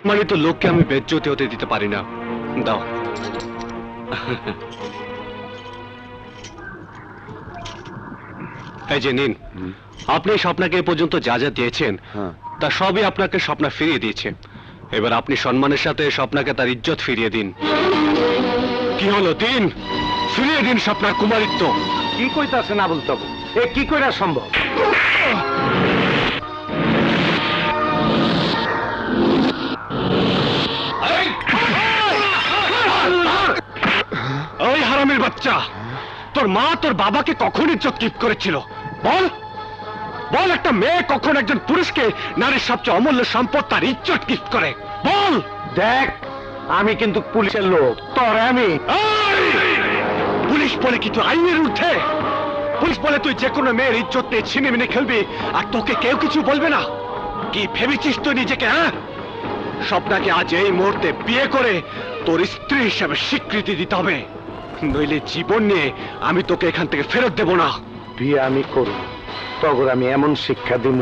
মানে তো লোককে আমি বেজ্জতি হতে দিতে পারি না। দাও। এই যে নিন, আপনি স্বপ্নাকে এ পর্যন্ত যা যা দিয়েছেন তা সবই আপনাকে স্বপ্না ফিরিয়ে দিয়েছে। এবার আপনি সম্মানের সাথে স্বপ্নাকে তার ইজ্জত ফিরিয়ে দিন। কি হলো? দিন, ফিরিয়ে দিন স্বপ্নার কুমারিত্ব। কি কইতাছে না বলতে এ কি কইরা সম্ভব? ওই হারামির বাচ্চা, তোর মা তোর বাবাকে কখন ইজ্জত গিফট করেছিল? বল বল, একটা মেয়ে কখন একজন পুরুষকে নারীর সবচেয়ে অমূল্য সম্পদ তার ইজ্জত গিফট করে? বল। দেখ, আমি কিন্তু পুলিশের লোক, তোর আমি। পুলিশ বলে কি তুই আইনের ঊর্ধ্বে? পুলিশ বলে তুই যে কোনো মেয়ের ইজ্জত নিয়ে ছিনিমিনি খেলবি আর তোকে কেউ কিছু বলবে না? কি ভেবেছিস তুই নিজেকে? হ্যাঁ, স্বপ্নাকে আজ এই মুহূর্তে বিয়ে করে তোর স্ত্রী হিসেবে স্বীকৃতি দিতে হবে, নইলে জীবন নিয়ে আমি তোকে এখান থেকে ফেরত দেব না। বিয়ে আমি করব, তখন আমি এমন শিক্ষা দিব